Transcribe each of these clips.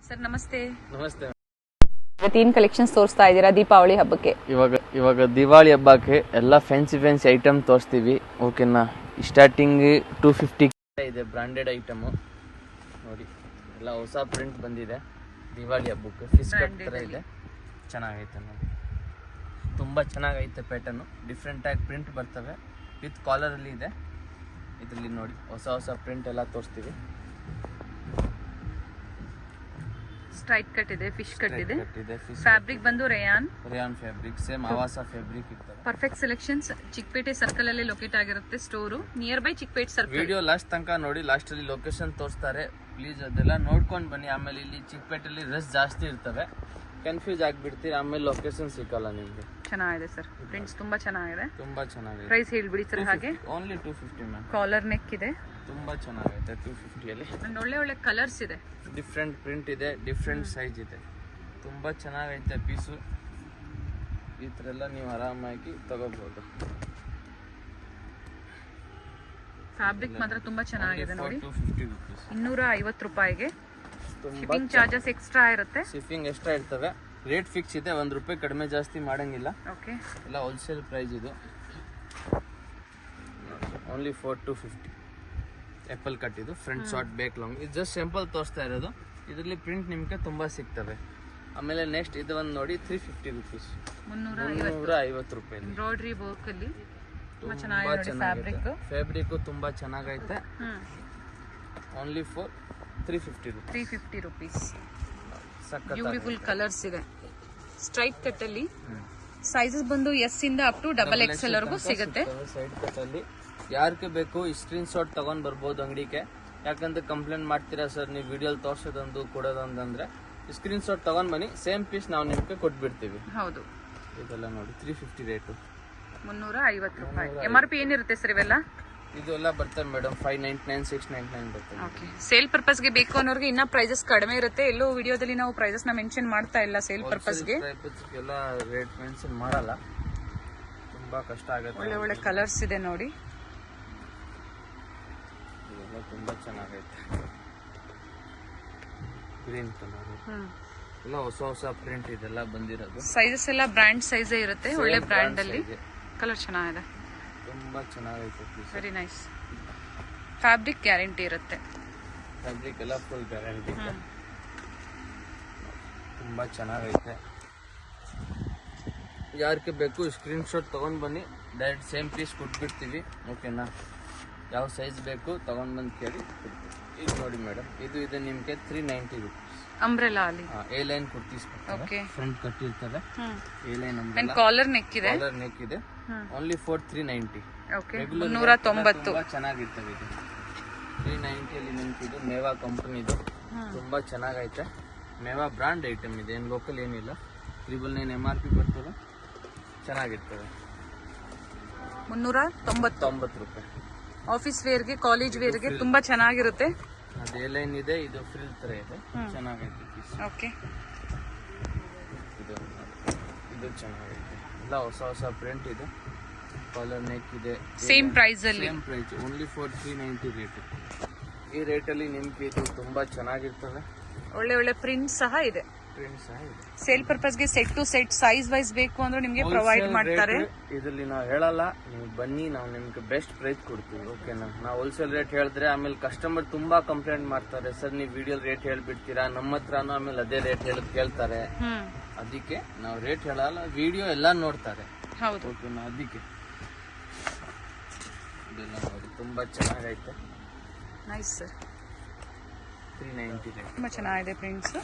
Sir ನಮಸ್ತೆ. ನಮಸ್ತೆ. ಇವತ್ತು ಕಲೆಕ್ಷನ್ಸ್ ತೋರಿಸ್ತಾ ಇದ್ದೀರಾ ದೀಪಾವಳಿ ಹಬ್ಬಕ್ಕೆ? ಇವಾಗ ದಿವಾಳಿ ಹಬ್ಬಕ್ಕೆ ಎಲ್ಲ ಫ್ಯಾನ್ಸಿ ಐಟಮ್ ತೋರಿಸ್ತೀವಿ. ಓಕೆನಾ? ಸ್ಟಾರ್ಟಿಂಗ್ 250 ಇದೆ ಬ್ರಾಂಡೆಡ್ ಐಟಮು. ನೋಡಿ ಎಲ್ಲ ಹೊಸ ಪ್ರಿಂಟ್ ಬಂದಿದೆ ದಿವಾಳಿ ಹಬ್ಬಕ್ಕೆ. ಫಿಶ್ ಕಟ್ ಥರ ಇದೆ, ಚೆನ್ನಾಗೈತೆ ನೋಡಿ. ತುಂಬ ಚೆನ್ನಾಗೈತೆ ಪ್ಯಾಟರ್ನು. ಡಿಫ್ರೆಂಟ್ ಆಗಿ ಪ್ರಿಂಟ್ ಬರ್ತವೆ ವಿತ್ ಕಾಲರಲ್ಲಿ ಇದೆ. ಇದರಲ್ಲಿ ನೋಡಿ ಹೊಸ ಪ್ರಿಂಟ್ ಎಲ್ಲ ತೋರಿಸ್ತೀವಿ. ಸ್ಟ್ರೈಟ್ ಕಟ್ ಇದೆ, ಫಿಶ್ ಕಟ್ ಇದೆ. ಫ್ಯಾಬ್ರಿಕ್ ಬಂದು ರೇಯಾನ್ ಫ್ಯಾಬ್ರಿಕ್, ಸೇಮ್ ಆವಾಸ ಫ್ಯಾಬ್ರಿಕ್ ಇರ್ತದೆ. Perfect selections. ಚಿಕ್ಕಪೇಟೆ ಸರ್ಕಲ್ ಅಲ್ಲಿ ಲೊಕೇಟ್ ಆಗಿರುತ್ತೆ store, near by Chickpet circle. Video last ತನಕ ನೋಡಿ, ಲಾಸ್ಟ್ ಅಲ್ಲಿ ಲೊಕೇಶನ್ ತೋರಿಸ್ತಾರೆ. ಪ್ಲೀಸ್ ಅದೆಲ್ಲ ನೋಡ್ಕೊಂಡು ಬನ್ನಿ. ಆಮೇಲೆ ಇಲ್ಲಿ ಚಿಕ್ಕಪೇಟೆಯಲ್ಲಿ ರಶ್ ಜಾಸ್ತಿ ಇರ್ತವೆ, ಕನ್ಫ್ಯೂಸ್ ಆಗಿಬಿಡ್ತೀರಿ, ಆಮೇಲೆ ಲೊಕೇಶನ್ ಸಿಕ್ಕಲ್ಲ ನಿಮಗೆ. ಚೆನ್ನಾಗಿದೆ ಸರ್, ಪ್ರಿಂಟ್ಸ್ ತುಂಬಾ ಚೆನ್ನಾಗಿದೆ. ಪ್ರೈಸ್ ಹೇಳ್ಬಿಡಿ ಸರ್. ಹಾಗೆ ಓನ್ಲಿ 250 ಮ್ಯಾಮ್. ಕಾಲರ್ ನೆಕ್ ಇದೆ, ತುಂಬಾ ಚೆನ್ನಾಗೈತೆ. 250 ಅಲ್ಲಿ ಒಳ್ಳೆ ಕಲರ್ಸ್ ಇದೆ, ಡಿಫ್ರೆಂಟ್ ಪ್ರಿಂಟ್ ಇದೆ, ಡಿಫ್ರೆಂಟ್ ಸೈಜ್ ಇದೆ. ತುಂಬಾ ಚೆನ್ನಾಗೈತೆ ಪೀಸು. ಈ ಥರ ಎಲ್ಲ ನೀವು ಆರಾಮಾಗಿ ತಗೋಬಹುದು. ಫ್ಯಾಬ್ರಿಕ್ ಮಾತ್ರ ತುಂಬಾ ಚೆನ್ನಾಗಿದೆ ನೋಡಿ. 250 ರೂಪೀಸ್, 250 ರೂಪಾಯಿಗೆ. ಶಿಪ್ಪಿಂಗ್ ಚಾರ್ಜಸ್ ಎಕ್ಸ್ಟ್ರಾ ಇರುತ್ತೆ. ಶಿಪ್ಪಿಂಗ್ ಎಕ್ಸ್ಟ್ರಾ ಇರ್ತವೆ. ರೇಟ್ ಫಿಕ್ಸ್ ಇದೆ, 1 ರೂಪಾಯಿ ಕಡಿಮೆ ಜಾಸ್ತಿ ಮಾಡಂಗಿಲ್ಲ. ಓಕೆ, ಎಲ್ಲ ಹೋಲ್ಸೇಲ್ ಪ್ರೈಸ್ ಇದು. ಓನ್ಲಿ 250. ಆ್ಯಪಲ್ ಕಟ್ ಇದು, ಫ್ರಂಟ್ ಶಾರ್ಟ್ ಬೇಕ್ ಲಾಂಗ್. ಇದು ಜಸ್ಟ್ ಸಿಂಪಲ್ ತೋರಿಸ್ತಾ ಇರೋದು. ಇದರಲ್ಲಿ ಪ್ರಿಂಟ್ ನಿಮಗೆ ತುಂಬ ಸಿಗ್ತವೆ. ಆಮೇಲೆ ನೆಕ್ಸ್ಟ್ ಇದು ಒಂದು ನೋಡಿ 350 ರೂಪೀಸ್, 350 ರೂಪಾಯಿ. ಎಂಬ್ರಾಯ್ಡ್ರಿ ವರ್ಕ್ ಅಲ್ಲಿ ತುಂಬಾ ಚೆನ್ನಾಗಿದೆ. ಫ್ಯಾಬ್ರಿಕ್ ತುಂಬಾ ಚೆನ್ನಾಗೈತೆ. Only for 350 rupees. Beautiful colours ಇದೆ. ಸ್ಟ್ರೈಟ್ ಕಟ್ ಅಲ್ಲಿ ಸೈಜಸ್ ಬಂದು ಎಸ್ ಇಂದ ಅಪ್ ಟು XXL ವರೆಗೂ ಸಿಗುತ್ತೆ. ಸೈಡ್ ಕಟ್ ಅಲ್ಲಿ ಯಾರಿಗೆ ಬೇಕು ಸ್ಕ್ರೀನ್ ಶಾಟ್ ತಗೊಂಡ್ ಬರ್ಬೋದು ಅಂಗಡಿಗೆ. ಯಾಕಂದ್ರೆ ಕಂಪ್ಲೇಂಟ್ ಮಾಡ್ತೀರಾ ಸರ್ ನೀವು ವಿಡಿಯೋಲಿ ತೋರ್ಸೋದೊಂದು ಕೊಡೋದೊಂದಂದ್ರೆ, ಸ್ಕ್ರೀನ್ ಶಾಟ್ ತಗೊಂಡ್ ಬನ್ನಿ, ಸೇಮ್ ಪೀಸ್ ನಾವು ನಿಮ್ಗೆ ಕೊಟ್ಬಿಡ್ತೀವಿ. ಹೌದು, ಇದೆಲ್ಲ ನೋಡಿ 350 ರೇಟು, 350 ರೂಪಾಯಿ. MRP ಏನಿರುತ್ತೆ ಸರ್ ಇವೆಲ್ಲ? ಇದೆಲ್ಲ ಬರ್ತವೆ ಮೇಡಮ್ 599, 699 ಬರ್ತವೆ. ಓಕೆ, ಸೇಲ್ ಪರ್ಪಸ್ಗೆ ಬೇಕು ಅನ್ನೋರಿಗೆ ಇನ್ನ ಪ್ರೈಸಸ್ ಕಡಿಮೆ ಇರುತ್ತೆ. ಎಲ್ಲೋ ವಿಡಿಯೋದಲ್ಲಿ ನಾವು ಪ್ರೈಸಸ್ ನ ಮೆನ್ಷನ್ ಮಾಡ್ತಾ ಇಲ್ಲ. ಸೇಲ್ ಪರ್ಪಸ್ಗೆ ಎಲ್ಲ ರೇಟ್ ಮೆನ್ಷನ್ ಮಾಡಲ್ಲ, ತುಂಬಾ ಕಷ್ಟ ಆಗುತ್ತೆ. ಒಳ್ಳೆ ಕಲರ್ಸ್ ಇದೆ ನೋಡಿ, ಇದೆಲ್ಲ ತುಂಬಾ ಚೆನ್ನಾಗೈತೆ. ಗ್ರೀನ್ ಕಲರ್ ಎಲ್ಲ ಹೊಸ ಪ್ರಿಂಟ್ ಇದೆಲ್ಲ ಬಂದಿರೋದು. ಸೈಜಸ್ ಎಲ್ಲ ಬ್ರ್ಯಾಂಡ್ ಸೈಜೇ ಇರುತ್ತೆ. ಒಳ್ಳೆ ಬ್ರ್ಯಾಂಡ್ ಅಲ್ಲಿ ಕಲರ್ ಚೆನ್ನಾಗಿದೆ, ತುಂಬಾ ಚೆನ್ನಾಗೈತೆ. Very nice. ಫ್ಯಾಬ್ರಿಕ್ ಗ್ಯಾರಂಟಿ ಇರುತ್ತೆ. ಫ್ಯಾಬ್ರಿಕ್ ಎಲ್ಲ ಫುಲ್ ಗ್ಯಾರಂಟಿ ಇದೆ. ತುಂಬಾ ಚೆನ್ನಾಗೈತೆ. ಯಾರಿಗೆ ಬೇಕು ಸ್ಕ್ರೀನ್ ಶಾಟ್ ತಗೊಂಡ್ ಬನ್ನಿ, ಡೈರೆಕ್ಟ್ ಸೇಮ್ ಪೀಸ್ ಕೊಟ್ಬಿಡ್ತೀವಿ. ಓಕೆನಾ? ಯಾವ ಸೈಜ್ ಬೇಕು ತಗೊಂಡ್ ಬಂದು ಕೇಳಿ ಕೊಡ್ತೀವಿ. ಈಗ ನೋಡಿ ಮೇಡಮ್, ಇದು ಇದೆ ನಿಮ್ಗೆ 390 ರೂಪೀಸ್. ಅಂಬ್ರೆಲಾ ಅಲ್ಲಿ A line kurtis front cut ಇರ್ತದೆ. ಎ ಲೈನ್ ಕಾಲರ್ ನೆಕ್ ಇದೆ, ಓನ್ಲಿ ಫಾರ್ 390. 390 ಚೆನ್ನಾಗಿರ್ತವೆ. ಇದು 390 ಅಲ್ಲಿ ನಿಮ್ಗೆ ಇದು ಮೇವಾ ಕಂಪನಿದು ತುಂಬಾ ಚೆನ್ನಾಗೈತೆ. ಮೇವಾ ಬ್ರಾಂಡ್ ಐಟಮ್ ಇದೆ, ಏನು ಲೋಕಲ್ ಏನಿಲ್ಲ. 999 MRP ಬರ್ತದೆ, ಚೆನ್ನಾಗಿರ್ತವೆ. 390 ರೂಪಾಯಿ. ಆಫೀಸ್ ವೇರ್ಗೆ, ಕಾಲೇಜ್ ವೇರ್ಗೆ ತುಂಬಾ ಚೆನ್ನಾಗಿರುತ್ತೆ. ಅದು ಎ ಲೈನ್ ಇದೆ, ಇದು ಫ್ರಿಲ್ ತರ ಇದೆ, ಚೆನ್ನಾಗೈತೆ ಪೀಸ್. ಓಕೆ, ಇದು ಚೆನ್ನಾಗೈತೆ. ಎಲ್ಲ ಹೊಸ ಪ್ರಿಂಟ್ ಇದೆ, ಕಾಲರ್ ನೆಕ್ ಇದೆ. ಸೇಮ್ ಪ್ರೈಸ್ ಅಲ್ಲಿ, same price, only for 390 rate. ಈ ರೇಟಲ್ಲಿ ನಿಮ್ಗೆ ಇದು ತುಂಬಾ ಚೆನ್ನಾಗಿರ್ತವೆ. ಒಳ್ಳೆ ಪ್ರಿಂಟ್ ಸಹ ಇದೆ. ಸೇಲ್ ಪರ್ಪಸ್ಗೆ set to set size wise ಬೇಕು ಅಂದ್ರೆ ನಿಮ್ಗೆ ಪ್ರೊವೈಡ್ ಮಾಡ್ತಾರೆ. ಇದರಲ್ಲಿ ನಾವು ಹೇಳಲ್ಲ, ನೀವು ಬನ್ನಿ, ನಾವು ನಿಮ್ಗೆ ಬೆಸ್ಟ್ ಪ್ರೈಸ್ ಕೊಡ್ತೀವಿ. ಓಕೆನಾ? ನಾವು ಹೋಲ್ಸೇಲ್ ರೇಟ್ ಹೇಳಿದ್ರೆ ಆಮೇಲೆ ಕಸ್ಟಮರ್ ತುಂಬಾ ಕಂಪ್ಲೇಂಟ್ ಮಾಡ್ತಾರೆ, ಸರ್ ನೀವು ವಿಡಿಯೋ ರೇಟ್ ಹೇಳ್ಬಿಡ್ತೀರಾ, ನಮ್ಮ ಹತ್ರನೂ ಆಮೇಲೆ ಅದೇ ರೇಟ್ ಕೇಳ್ತಾರೆ. ಅದಕ್ಕೆ ನಾವು ರೇಟ್ ಹೇಳಲ್ಲ, ವಿಡಿಯೋ ಎಲ್ಲ ನೋಡ್ತಾರೆ. ಹೌದು, ಓಕೆನಾ? ಅದಕ್ಕೆ ಇದೆಲ್ಲ ನೋಡಿ ತುಂಬಾ ಚೆನ್ನಾಗೈತೆ. Nice sir, 390 rate. ತುಂಬಾ ಚೆನ್ನಾಗಿದೆ ಪ್ರಿಂಟ್ಸ್.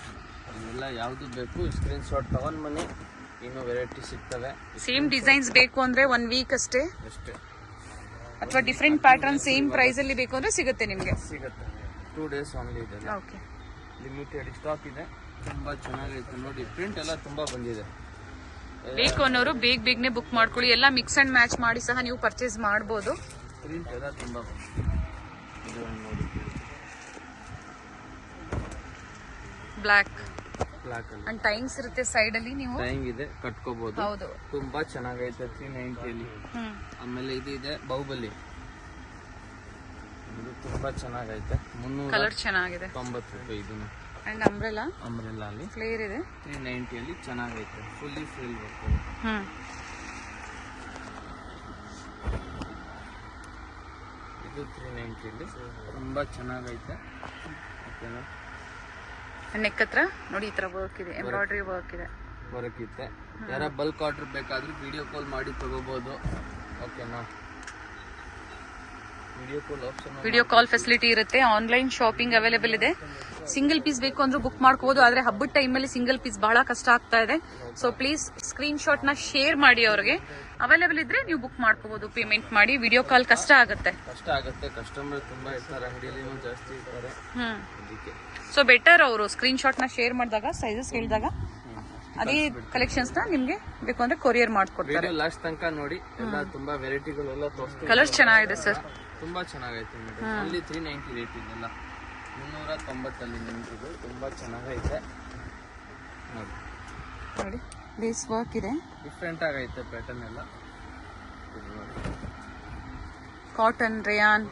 ಎಲ್ಲ ಯಾವ್ದು ಬೇಕು ಸ್ಕ್ರೀನ್ ಶಾಟ್ ತಗೊಂಡ್ ಬನ್ನಿ, ಇನ್ನೂ ವೆರೈಟಿ ಸಿಗ್ತವೆ. ಸೇಮ್ ಡಿಸೈನ್ಸ್ ಬೇಕು ಅಂದ್ರೆ 1 ವೀಕ್ ಅಷ್ಟೇ, ಅಥವಾ ಡಿಫ್ರೆಂಟ್ ಪ್ಯಾಟರ್ನ್ ಸೇಮ್ ಪ್ರೈಸ್ ಅಲ್ಲಿ ಬೇಕು ಅಂದ್ರೆ ಸಿಗುತ್ತೆ ನಿಮ್ಗೆ. 2 ಡೇಸ್ ಓನ್ಲಿ ಇದೆ. ಓಕೆ, ಲಿಮಿಟೆಡ್ ಸ್ಟಾಕ್ ಇದೆ. ತುಂಬಾ ಚೆನ್ನಾಗೈತೆ ನೋಡಿ, ಪ್ರಿಂಟ್ ಎಲ್ಲ ತುಂಬಾ ಬಂದಿದೆ. ಬೇಕು ಅನ್ನೋರು ಬೇಗನೆ ಬುಕ್ ಮಾಡ್ಕೊಳ್ಳಿ. ಎಲ್ಲ ಮಿಕ್ಸ್ ಅಂಡ್ ಮ್ಯಾಚ್ ಮಾಡಿ ಸಹ ನೀವು ಪರ್ಚೇಸ್ ಮಾಡಬಹುದು. ಪ್ರಿಂಟ್ ಎಲ್ಲ ತುಂಬಾ ಬಂದಿದೆ. ಇದು ನೋಡಿ, ಬ್ಲಾಕ್ ಅಲ್ಲಿ ಅಂಡ್ ಟೈಮ್ಸ್ ಇರುತ್ತೆ ಸೈಡ್ ಅಲ್ಲಿ, ನೀವು ಟೈಮ್ ಇದೆ, ಕಟ್ಕೋಬಹುದು. ಹೌದು, ತುಂಬಾ ಚೆನ್ನಾಗೈತೆ 390 ಅಲ್ಲಿ. ಆಮೇಲೆ ಇದು ಇದೆ ಬಾಹುಬಲಿ, ಇದು ತುಂಬಾ ಚೆನ್ನಾಗೈತೆ. 390 ಕಲರ್ ಚೆನ್ನಾಗಿದೆ. 90 ರೂಪಾಯಿ. ಇದನ್ನು ಅಂಡ್ ಅಂಬ್ರೆಲಾ ಅಲ್ಲಿ ಫ್ಲೇರ್ ಇದೆ. 390 ಅಲ್ಲಿ ಚೆನ್ನಾಗೈತೆ, ಫುಲ್ಲಿ ಫ್ರಿಲ್ ಬರ್ತದೆ. ಇದು 390 ಅಲ್ಲಿ ತುಂಬಾ ಚೆನ್ನಾಗೈತೆ. ಓಕೆನಾ. ನೆಕ್ ಹತ್ರ ನೋಡಿ ಈ ತರ ವರ್ಕ್ ಇದೆ, ಎಂಬ್ರಾಯ್ಡ್ರಿ ವರ್ಕ್ ಇದೆ. ಬರಕಿತ್ತೆ. ಯಾರ ಬಲ್ಕ್ ಆರ್ಡರ್ ಬೇಕಾದ್ರೂ ವಿಡಿಯೋ ಕಾಲ್ ಮಾಡಿ ತಗೋಬಹುದು. ಓಕೆನಾ. ವಿಡಿಯೋ ಕಾಲ್ ಫೆಸಿಲಿಟಿ ಇರುತ್ತೆ. ಆನ್ಲೈನ್ ಶಾಪಿಂಗ್ ಅವೈಲೇಬಲ್ ಇದೆ. ಸಿಂಗಲ್ ಪೀಸ್ ಬೇಕು ಅಂದ್ರೆ ಬುಕ್ ಮಾಡ್ಕೋಬಹುದು. ಆದ್ರೆ ಹಬ್ಬದ ಟೈಮಲ್ಲಿ ಸಿಂಗಲ್ ಪೀಸ್ ಬಹಳ ಕಷ್ಟ ಆಗ್ತಾ ಇದೆ. ಸೊ ಪ್ಲೀಸ್ ಸ್ಕ್ರೀನ್ ಶಾಟ್ ನ ಶೇರ್ ಮಾಡಿ ಅವ್ರಿಗೆ. ಅವೈಲೇಬಲ್ ಇದ್ರೆ ನೀವು ಬುಕ್ ಮಾಡ್ಕೋಬಹುದು, ಪೇಮೆಂಟ್ ಮಾಡಿ. ವಿಡಿಯೋ ಕಾಲ್ ಕಷ್ಟ ಆಗುತ್ತೆ. ಕಸ್ಟಮರ್ ತುಂಬಾ ಇರ್ತಾರೆ, ಅಂಗಡಿಯಲ್ಲಿ ಜಾಸ್ತಿ ಇರ್ತಾರೆ. ಸೊ ಬೆಟರ್ ಅವರು ಸ್ಕ್ರೀನ್ ಶಾಟ್ ನ ಶೇರ್ ಮಾಡಿದಾಗ, ಸೈಜಸ್ ಹೇಳಿದಾಗ ಅದೇ ಕಲೆಕ್ಷನ್ಸ್ ನ ನಿಮ್ಗೆ ಬೇಕು ಅಂದ್ರೆ ಕೊರಿಯರ್ ಮಾಡ್ಕೊಡ್ತಾರೆ. ಲಾಸ್ಟ್ ತನಕ ನೋಡಿ, ಎಲ್ಲ ತುಂಬಾ ವೆರೈಟಿಗಳೆಲ್ಲ ತೋರಿಸ್ತೀವಿ. ಕಲರ್ಸ್ ಚೆನ್ನಾಗಿದೆ ಸರ್, ತುಂಬಾ ಚೆನ್ನಾಗೈತೆ ಮೇಡಮ್. ಅಲ್ಲಿ 390 ರೇಟ್ ಇದೆಲ್ಲ 390 ಅಲ್ಲಿ ನಿಂತಿದ್ದು ತುಂಬಾ ಚೆನ್ನಾಗೈತೆ ನೋಡಿ. ಬೇಸ್ ವರ್ಕ್ ಇದೆ, ಡಿಫ್ರೆಂಟ್ ಆಗೈತೆ ಪ್ಯಾಟರ್ನ್ ಎಲ್ಲ. ಕಾಟನ್, ರೇಯಾನ್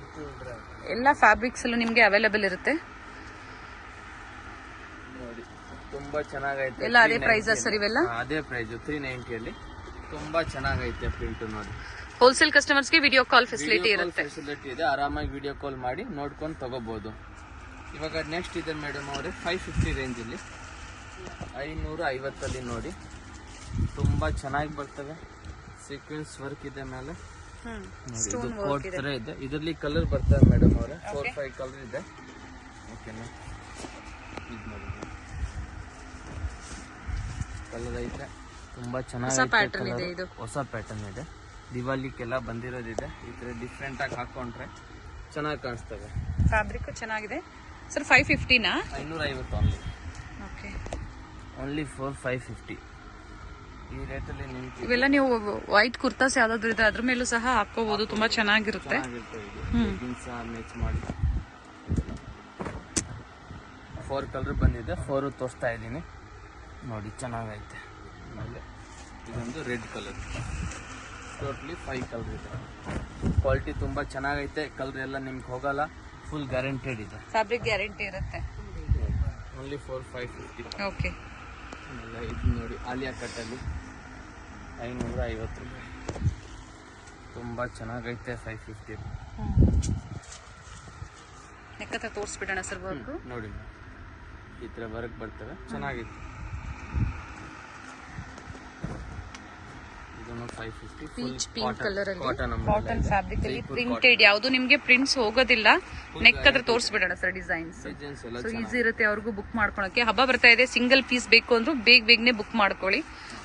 ಎಲ್ಲ ಫ್ಯಾಬ್ರಿಕ್ಸ್ ಅಲ್ಲೂ ನಿಮ್ಗೆ ಅವೈಲೇಬಲ್ ಇರುತ್ತೆ. ನೋಡಿ ತುಂಬಾ ಚೆನ್ನಾಗೈತೆ. ಎಲ್ಲ ಅದೇ ಪ್ರೈಸ್ ಸರ್ ಇವೆಲ್ಲ? ಅದೇ ಪ್ರೈಸ್ 390 ಅಲ್ಲಿ ತುಂಬಾ ಚೆನ್ನಾಗೈತೆ ಪ್ರಿಂಟ್. ನೋಡಿ ಹೋಲ್ಸೇಲ್ ಕಸ್ಟಮರ್ಸ್ ಗೆ ವಿಡಿಯೋ ಕಾಲ್ ಫೆಸಿಲಿಟಿ ಇರುತ್ತೆ. ಫೆಸಿಲಿಟಿ ಇದೆ, ಆರಾಮಾಗಿ ವಿಡಿಯೋ ಕಾಲ್ ಮಾಡಿ ನೋಡ್ಕೊಂಡು ತಗೋಬಹುದು. ಇವಾಗ ನೆಕ್ಸ್ಟ್ ಇದೆ ಮೇಡಮ್ ಅವರೇ 550 ರೇಂಜ್ ಅಲ್ಲಿ 550 ಅಲ್ಲಿ ನೋಡಿ ತುಂಬಾ ಚೆನ್ನಾಗಿ ಬರ್ತವೆ. ಸೀಕ್ವೆನ್ಸ್ ವರ್ಕ್ ಇದೆ ಮೇಲೆ. ಇದು ಕೋಟ್ ತರ ಇದೆ. ಇದರಲ್ಲಿ ಕಲರ್ ಬರ್ತವೆ ಮೇಡಮ್ ಅವರೇ, 4-5 ಕಲರ್ ಇದೆ. ಓಕೆನಾ. ಕಲರ್ ಐತೆ, ತುಂಬಾ ಚೆನ್ನಾಗಿ ಹೊಸ ಪ್ಯಾಟರ್ನ್ ಇದೆ. ದಿವಾಲಿಗೆಲ್ಲ ಬಂದಿರೋದಿದೆ. ಈ ತರ ಡಿಫ್ರೆಂಟ್ ಆಗಿ ಹಾಕೊಂಡ್ರೆ ಚೆನ್ನಾಗಿ ಕಾಣಿಸ್ತವೆ. ಫ್ಯಾಬ್ರಿಕ್ ಚೆನ್ನಾಗಿದೆ ಸರ್. 550 ನಾ? 550 ಓನ್ಲಿ. Okay, only for 550. ಈ ರೇಟಲ್ಲಿ ನಿಮ್ಗೆ ಇವೆಲ್ಲ ನೀವು ವೈಟ್ ಕುರ್ತಾಸ್ ಯಾವ್ದಾದ್ರು ಇದೆ ಅದ್ರ ಮೇಲೂ ಸಹ ಹಾಕೋಬಹುದು. ತುಂಬಾ ಚೆನ್ನಾಗಿರುತ್ತೆ. ಮ್ಯಾಚ್ ಮಾಡಿ 4 ಕಲರ್ ಬಂದಿದೆ. 4 ತೋರಿಸ್ತಾ ಇದ್ದೀನಿ ನೋಡಿ, ಚೆನ್ನಾಗೈತೆ. ಆಮೇಲೆ ಇದೊಂದು ರೆಡ್ ಕಲರ್, ಟೋಟ್ಲಿ 5 ಕಲರ್ ಇದೆ. ಕ್ವಾಲಿಟಿ ತುಂಬಾ ಚೆನ್ನಾಗೈತೆ. ಕಲರ್ ಎಲ್ಲ ನಿಮ್ಗೆ ಹೋಗಲ್ಲ, ಫುಲ್ ಗ್ಯಾರಂಟೆಡ್ ಇದೆ. ಫ್ಯಾಬ್ರಿಕ್ ಗ್ಯಾರಂಟಿ ಇರುತ್ತೆ. ಓನ್ಲಿ 550. ಓಕೆ. ಆಮೇಲೆ ಇದು ನೋಡಿ ಆಲಿಯಾ ಕಟ್ಟಲ್ಲಿ 550 ರೂಪಾಯಿ. ತುಂಬಾ ಚೆನ್ನಾಗೈತೆ 550. ನೆಕ್ ಹತ್ರ ತೋರಿಸ್ಬಿಡೋಣ ಸರ್ ವರ್ಕ್. ನೋಡಿ ಈ ತರ ವರ್ಕ್ ಬರ್ತವೆ, ಚೆನ್ನಾಗಿತ್ತು. ಪೀಚ್ ಪಿಂಕ್ ಕಲರ್ ಅಲ್ಲಿ ಕಾಟನ್ ಫ್ಯಾಬ್ರಿಕ್ ಅಲ್ಲಿ ಪ್ರಿಂಟೆಡ್. ಯಾವುದು ನಿಮ್ಗೆ ಪ್ರಿಂಟ್ಸ್ ಹೋಗೋದಿಲ್ಲ. ನೆಕ್ ಹತ್ರ ತೋರಿಸ್ಬಿಡೋಣ ಸರ್ ಡಿಸೈನ್ಸ್. ಸೊ ಈಸಿ ಇರುತ್ತೆ ಅವ್ರಿಗೂ ಬುಕ್ ಮಾಡ್ಕೊಳಕ್ಕೆ. ಹಬ್ಬ ಬರ್ತಾ ಇದೆ, ಸಿಂಗಲ್ ಪೀಸ್ ಬೇಕು ಅಂದ್ರೂ ಬೇಗನೆ ಬುಕ್ ಮಾಡ್ಕೊಳ್ಳಿ.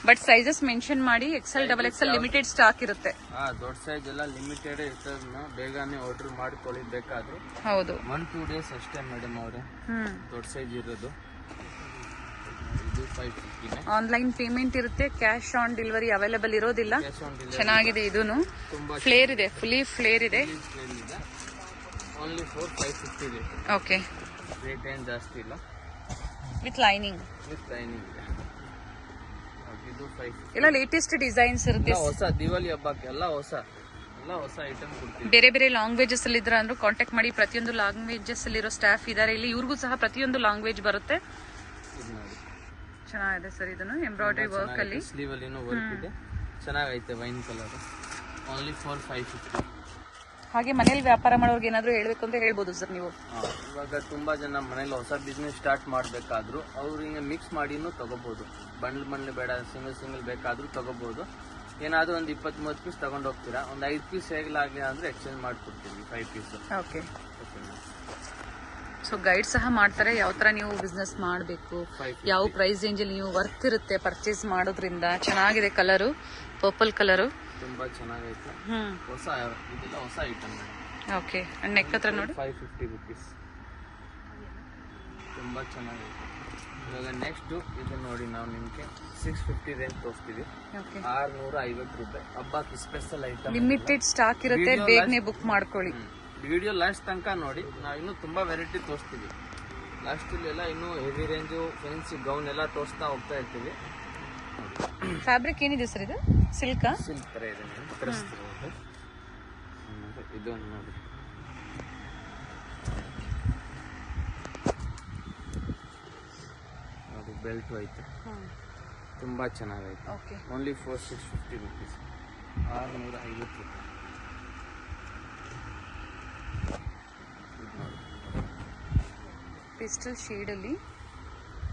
ಬಟ್ ಸೈಜಸ್ ಮೆನ್ಷನ್ ಮಾಡಿ. XL, XXL ಲಿಮಿಟೆಡ್ ಸ್ಟಾಕ್ ಇರುತ್ತೆ. ದೊಡ್ಡ ಸೈಜ್ ಎಲ್ಲ ಲಿಮಿಟೆಡ್ ಇರ್ತದೆ, ಬೇಗನೆ ಆರ್ಡರ್ ಮಾಡ್ಕೊಳ್ಳಿ ಬೇಕಾದ್ರೂ. ಹೌದು, 1-2 ಡೇಸ್ ಅಷ್ಟೇ ಮೇಡಮ್ ಅವರೇ ದೊಡ್ಡ ಸೈಜ್ ಇರೋದು. ಆನ್ಲೈನ್ ಪೇಮೆಂಟ್ ಇರುತ್ತೆ, ಕ್ಯಾಶ್ ಆನ್ ಡೆಲಿವರಿ ಅವೈಲೇಬಲ್ ಇರೋದಿಲ್ಲ. ಚೆನ್ನಾಗಿದೆ. ಇದೂನು ಫ್ಲೇರ್ ಇದೆ, ಫುಲ್ಲಿ ಫ್ಲೇರ್ ಇದೆ. ಓನ್ಲಿ 550 ಇದೆ. ಓಕೆ, ರೇಟ್ ಏನು ಜಾಸ್ತಿ ಇಲ್ಲ. ವಿತ್ ಲೈನಿಂಗ್ ಇದೆ. ಇದು 550. ಎಲ್ಲ ಲೇಟೆಸ್ಟ್ ಡಿಸೈನ್ಸ್ ಇರುತ್ತೆ. ಹೊಸ ದಿವಾಲಿ ಹಬ್ಬಕ್ಕೆ ಎಲ್ಲ ಹೊಸ ಐಟಮ್ ಕೊಡ್ತೀವಿ. ಬೇರೆ ಬೇರೆ ಲ್ಯಾಂಗ್ವೇಜಸ್ ಅಲ್ಲಿ ಇದ್ರೆ ಅಂದ್ರೆ ಕಾಂಟ್ಯಾಕ್ಟ್ ಮಾಡಿ. ಪ್ರತಿಯೊಂದು ಲ್ಯಾಂಗ್ವೇಜಸ್ ಅಲ್ಲಿ ಇರೋ ಸ್ಟಾಫ್ ಇದಾರೆ ಇಲ್ಲಿ. ಇವ್ರಿಗೂ ಸಹ ಪ್ರತಿಯೊಂದು ಲ್ಯಾಂಗ್ವೇಜ್ ಬರುತ್ತೆ. ಚೆನ್ನಾಗಿದೆ ಸರ್. ಇದನ್ನು ಎಂಬ್ರಾಯ್ಡ್ರಿ ವರ್ಕ್ ಅಲ್ಲಿ ಸ್ಲೀವ್ ಅಲ್ಲಿ ವರ್ಕ್ ಇದೆ, ಚೆನ್ನಾಗೈತೆ. Wine colour only 550. ಹಾಗೆ ಮನೇಲಿ ವ್ಯಾಪಾರ ಮಾಡೋರ್ಗೆ ಏನಾದ್ರು ಹೇಳ್ಬೇಕು ಅಂತ ಹೇಳ್ಬೋದು ಸರ್ ನೀವು. ಇವಾಗ ತುಂಬಾ ಜನ ಮನೇಲಿ ಹೊಸ ಬಿಸ್ನೆಸ್ ಸ್ಟಾರ್ಟ್ ಮಾಡಬೇಕಾದ್ರು ಅವ್ರಿಗೆ ಮಿಕ್ಸ್ ಮಾಡಿನೂ ತಗೋಬಹುದು. ಬಂಡ್ಲ್ ಬೇಡ, ಸಿಂಗಲ್ ಬೇಕಾದ್ರೂ ತಗೋಬಹುದು. ಏನಾದ್ರೂ ಒಂದು 20-30 ಪೀಸ್ ತಗೊಂಡು ಹೋಗ್ತೀರಾ, ಒಂದು 5 ಪೀಸ್ ಹೇಗಲಾಗಲಿ ಅಂದ್ರೆ ಎಕ್ಸ್ಚೇಂಜ್ ಮಾಡ್ಕೊಡ್ತೀವಿ 5 ಪೀಸ್. ಓಕೆ. ಸೊ ಗೈಡ್ ಸಹ ಮಾಡ್ತಾರೆ ಯಾವ ತರ ನೀವು ಬಿಸ್ನೆಸ್ ಮಾಡಬೇಕು, ಯಾವ ಪ್ರೈಸ್ ರೇಂಜ್ ಅಲ್ಲಿ ನೀವು ವರ್ತ್ ಇರುತ್ತೆ ಪರ್ಚೇಸ್ ಮಾಡೋದ್ರಿಂದ. ಚೆನ್ನಾಗಿದೆ ಕಲರು, ಪರ್ಪಲ್ ಕಲರು ತುಂಬಾ ಚೆನ್ನಾಗೈತೆ. ಇದೆಲ್ಲ ಹೊಸ ಐಟಮ್. ಓಕೆ. ಅಂಡ್ ನೆಕ್ ಹತ್ರ ನೋಡಿ 550 ರೂಪೀಸ್. ತುಂಬಾ ಚೆನ್ನಾಗೈತೆ. ಇವಾಗ ನೆಕ್ಸ್ಟ್ ಇದು ನೋಡಿ, ನಾವು ನಿಮ್ಗೆ 650 ರೇಂಜ್ ತೋರಿಸ್ತೀವಿ. 650 ರೂಪಾಯಿ. ಹಬ್ಬಕ್ಕೆ ಸ್ಪೆಷಲ್ ಐಟಮ್, ಲಿಮಿಟೆಡ್ ಸ್ಟಾಕ್ ಇರುತ್ತೆ, ಬೇಗನೆ ಬುಕ್ ಮಾಡ್ಕೊಳ್ಳಿ. ವಿಡಿಯೋ ಲಾಸ್ಟ್ ತನಕ ನೋಡಿ, ನಾವು ಇನ್ನೂ ತುಂಬಾ ವೆರೈಟಿ ತೋರಿಸ್ತೀವಿ. ಲಾಸ್ಟ್ ಎಲ್ಲ ಇನ್ನೂ ಹೆವಿ ರೇಂಜು, ಫ್ಯಾನ್ಸಿ ಗೌನ್ ಎಲ್ಲ ತೋರಿಸ್ತಾ ಹೋಗ್ತಾ ಇರ್ತೀವಿ. ಫ್ಯಾಬ್ರಿಕ್ ಏನಿದೆ ಸರ್ ಇದು? ಸಿಲ್ಕ್ ತರ ಇದೆ ಮೇಡಮ್. ಇದು ನೋಡಿ, ಬೆಲ್ಟು ಐತೆ, ತುಂಬ ಚೆನ್ನಾಗೈತೆ. ಓಕೆ. ಓನ್ಲಿ 650 ರುಪೀಸ್, 650 ರೂಪಾಯಿ. ಪೇಸ್ಟಲ್ ಶೇಡಲ್ಲಿ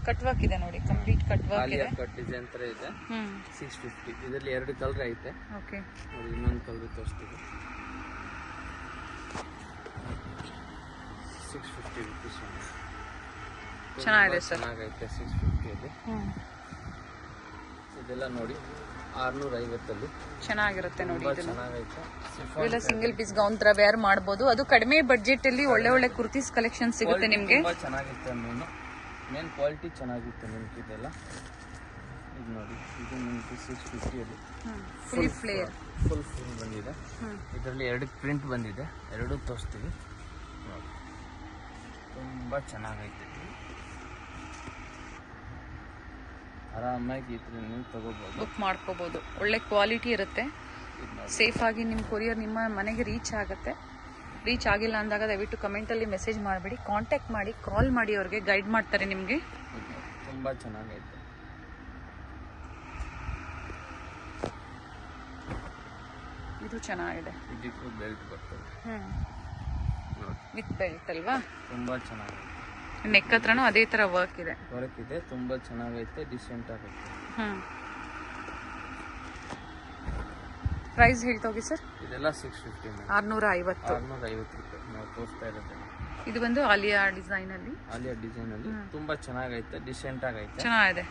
ಕಟ್ ವರ್ಕ್ ಇದೆ ನೋಡಿ, ಕಂಪ್ಲೀಟ್ ಕಟ್ ವರ್ಕ್ ಆಲಿಯಾ ಇದೆ. ಕಟ್ ಡಿಸೈನ್ ಥರ ಇದೆ. 650. ಇದರಲ್ಲಿ 2 ಕಲರ್ ಐತೆ. ಓಕೆ. ನೋಡಿ ಇನ್ನೊಂದು ಕಲರ್ ತೋರಿಸ್ತೀವಿ. 650 ರುಪೀಸ್. ಚೆನ್ನಾಗಿದೆ ಸರ್. ಚೆನ್ನಾಗೈತೆ 650ಅಲ್ಲಿ. ಇದೆಲ್ಲ ನೋಡಿ 650ಅಲ್ಲಿ ಚೆನ್ನಾಗಿರುತ್ತೆ ನೋಡಿ. ತುಂಬಾ ಚೆನ್ನಾಗೈತೆ. ಇವೆಲ್ಲ ಸಿಂಗಲ್ ಪೀಸ್ ಗೌನ್ ತರ ವೇರ್ ಮಾಡಬಹುದು. ಅದು ಕಡಿಮೆ ಬಡ್ಜೆಟ್ ಅಲ್ಲಿ ಒಳ್ಳೆ ಒಳ್ಳೆ ಕುರ್ತೀಸ್ ಕಲೆಕ್ಷನ್ ಸಿಗುತ್ತೆ ನಿಮ್ಗೆ. ತುಂಬಾ ಚೆನ್ನಾಗಿತ್ತು. ಮೇನ್ ಕ್ವಾಲಿಟಿ ಚೆನ್ನಾಗಿತ್ತು ನಿಮ್ಗೆ. ಇದೆಲ್ಲ ಇದು ನೋಡಿ, ಇದು ನಿಮ್ಗೆ 650ಅಲ್ಲಿ ಫುಲ್ ಫ್ಲೇರ್ ಫುಲ್ ಬಂದಿದೆ. ಇದರಲ್ಲಿ 2 ಪ್ರಿಂಟ್ ಬಂದಿದೆ, 2 ತೋರಿಸ್ತೀವಿ ನೋಡಿ. ತುಂಬ ಚೆನ್ನಾಗೈತೆ, ಆರಾಮಾಗಿ ಇದ್ರೆ ನೀವು ತಗೋಬಹುದು, ಬುಕ್ ಮಾಡ್ಕೋಬಹುದು. ಒಳ್ಳೆ ಕ್ವಾಲಿಟಿ ಇರುತ್ತೆ, ಸೇಫ್ ಆಗಿ ನಿಮ್ಮ ಕೊರಿಯರ್ ನಿಮ್ಮ ಮನೆಗೆ ರೀಚ್ ಆಗುತ್ತೆ. ರೀಚ್ ಆಗಿಲ್ಲ ಅಂದಾಗ ದಯವಿಟ್ಟು ಕಮೆಂಟಲ್ಲಿ ಮೆಸೇಜ್ ಮಾಡಬೇಡಿ, ಕಾಂಟ್ಯಾಕ್ಟ್ ಮಾಡಿ, ಕಾಲ್ ಮಾಡಿ, ಅವ್ರಿಗೆ ಗೈಡ್ ಮಾಡ್ತಾರೆ ನಿಮಗೆ. ತುಂಬ ಚೆನ್ನಾಗೈತೆ. ಇದು ಚೆನ್ನಾಗಿದೆ. ಇದಕ್ಕೂ ಬೆಲ್ಟ್ ಬರ್ತದೆ ವಿತ್ ಬೆಲ್ಟ್ ಅಲ್ವಾ? ತುಂಬ ಚೆನ್ನಾಗೈತೆ. ನೆಕ್ ಹತ್ರನೂ ಅದೇ ತರ ವರ್ಕ್ ಇದೆ. ತುಂಬ ಚೆನ್ನಾಗೈತೆ, ಡಿಸೆಂಟ್ ಆಗೈತೆ. ಪ್ರೈಸ್ ಹೇಳ್ತಾ ಹೋಗಿ ಸರ್. ಇದೆಲ್ಲ 650 650 ರೂಪಾಯಿ ನಾವು ತೋರಿಸ್ತಾ ಇರೋದು. ಇದು ಬಂದು ಆಲಿಯಾ ಡಿಸೈನ್ ಅಲ್ಲಿ ತುಂಬಾ ಚೆನ್ನಾಗೈತೆ, ಡಿಸೆಂಟ್ ಆಗೈತೆ, ಚೆನ್ನಾಗಿದೆ.